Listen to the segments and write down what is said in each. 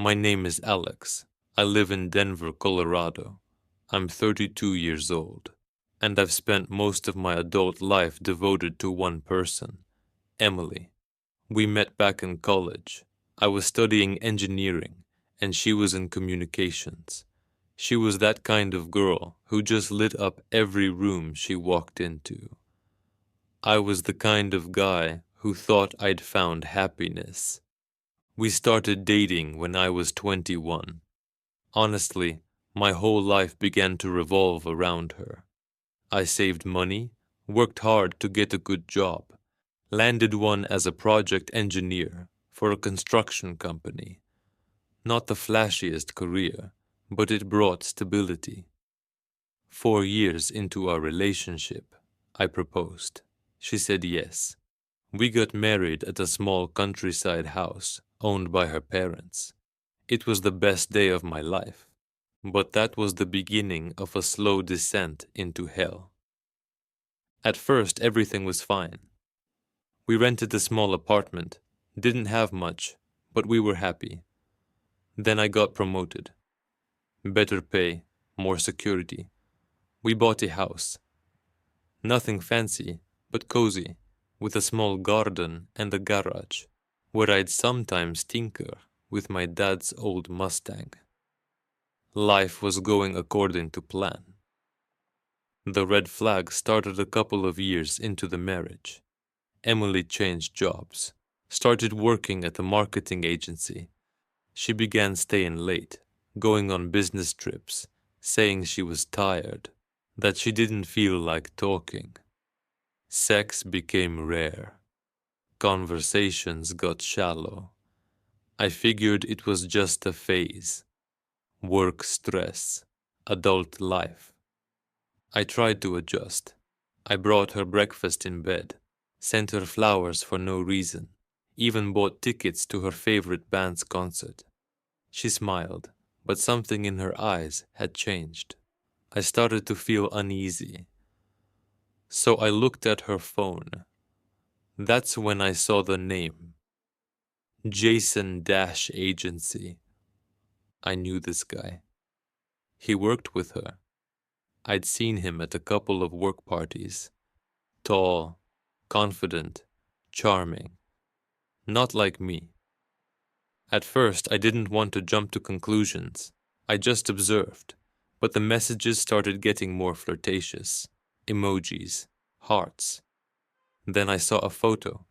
My name is Alex. I live in Denver, Colorado. I'm 32 years old, and I've spent most of my adult life devoted to one person, Emily. We met back in college. I was studying engineering, and she was in communications. She was that kind of girl who just lit up every room she walked into. I was the kind of guy who thought I'd found happiness. We started dating when I was 21. Honestly, my whole life began to revolve around her. I saved money, worked hard to get a good job, landed one as a project engineer for a construction company. Not the flashiest career, but it brought stability. 4 years into our relationship, I proposed. She said yes. We got married at a small countryside house owned by her parents. It was the best day of my life, but that was the beginning of a slow descent into hell. At first, everything was fine. We rented a small apartment, didn't have much, but we were happy. Then I got promoted. Better pay, more security. We bought a house. Nothing fancy, but cozy, with a small garden and a garage, where I'd sometimes tinker with my dad's old Mustang. Life was going according to plan. The red flag started a couple of years into the marriage. Emily changed jobs, started working at a marketing agency. She began staying late, going on business trips, saying she was tired, that she didn't feel like talking. Sex became rare. Conversations got shallow. I figured it was just a phase. Work stress, adult life. I tried to adjust. I brought her breakfast in bed, sent her flowers for no reason, even bought tickets to her favorite band's concert. She smiled, but something in her eyes had changed. I started to feel uneasy. So I looked at her phone. That's when I saw the name. Jason Dash Agency. I knew this guy. He worked with her. I'd seen him at a couple of work parties. Tall, confident, charming. Not like me. At first, I didn't want to jump to conclusions. I just observed. But the messages started getting more flirtatious. Emojis, hearts. Then I saw a photo,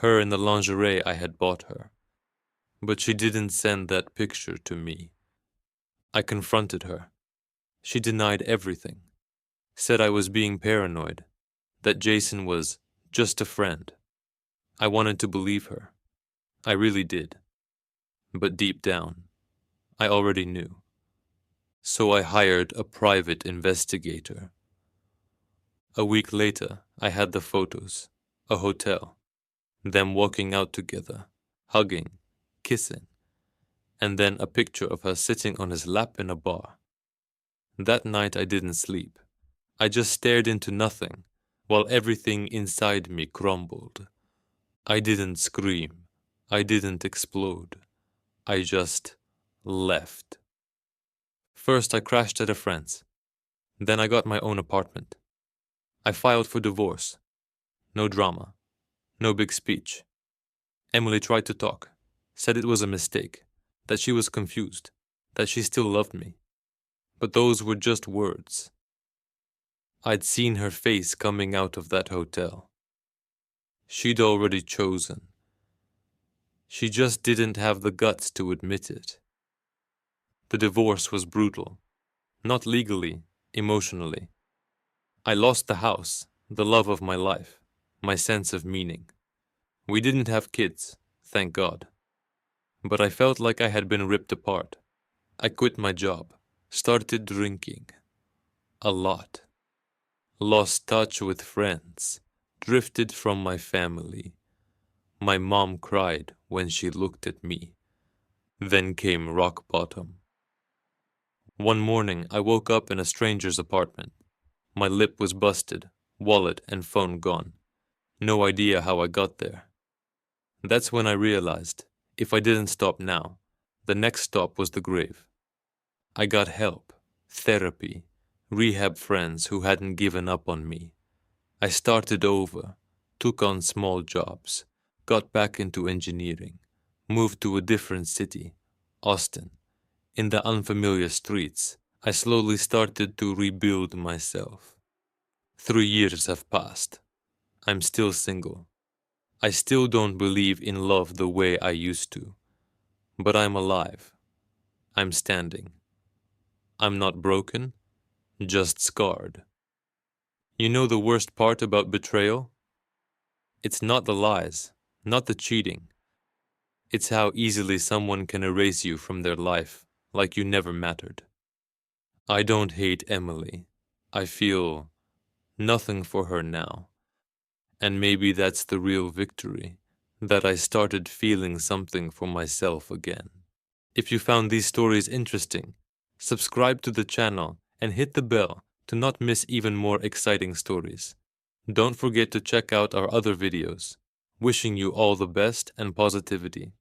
her in the lingerie I had bought her. But she didn't send that picture to me. I confronted her. She denied everything. Said I was being paranoid, that Jason was just a friend. I wanted to believe her. I really did. But deep down, I already knew. So I hired a private investigator. A week later, I had the photos, a hotel, them walking out together, hugging, kissing, and then a picture of her sitting on his lap in a bar. That night I didn't sleep. I just stared into nothing, while everything inside me crumbled. I didn't scream. I didn't explode. I just left. First I crashed at a friend's. Then I got my own apartment. I filed for divorce. No drama. No big speech. Emily tried to talk, said it was a mistake, that she was confused, that she still loved me. But those were just words. I'd seen her face coming out of that hotel. She'd already chosen. She just didn't have the guts to admit it. The divorce was brutal. Not legally, emotionally. I lost the house, the love of my life, my sense of meaning. We didn't have kids, thank God. But I felt like I had been ripped apart. I quit my job, started drinking. A lot. Lost touch with friends, drifted from my family. My mom cried when she looked at me. Then came rock bottom. One morning I woke up in a stranger's apartment. My lip was busted, wallet and phone gone. No idea how I got there. That's when I realized, if I didn't stop now, The next stop was the grave. I got help, therapy, rehab friends who hadn't given up on me. I started over, took on small jobs, got back into engineering, moved to a different city, Austin. In the unfamiliar streets, I slowly started to rebuild myself. 3 years have passed. I'm still single. I still don't believe in love the way I used to. But I'm alive. I'm standing. I'm not broken, just scarred. You know the worst part about betrayal? It's not the lies, not the cheating. It's how easily someone can erase you from their life, like you never mattered. I don't hate Emily. I feel nothing for her now. And maybe that's the real victory, that I started feeling something for myself again. If you found these stories interesting, subscribe to the channel and hit the bell to not miss even more exciting stories. Don't forget to check out our other videos. Wishing you all the best and positivity.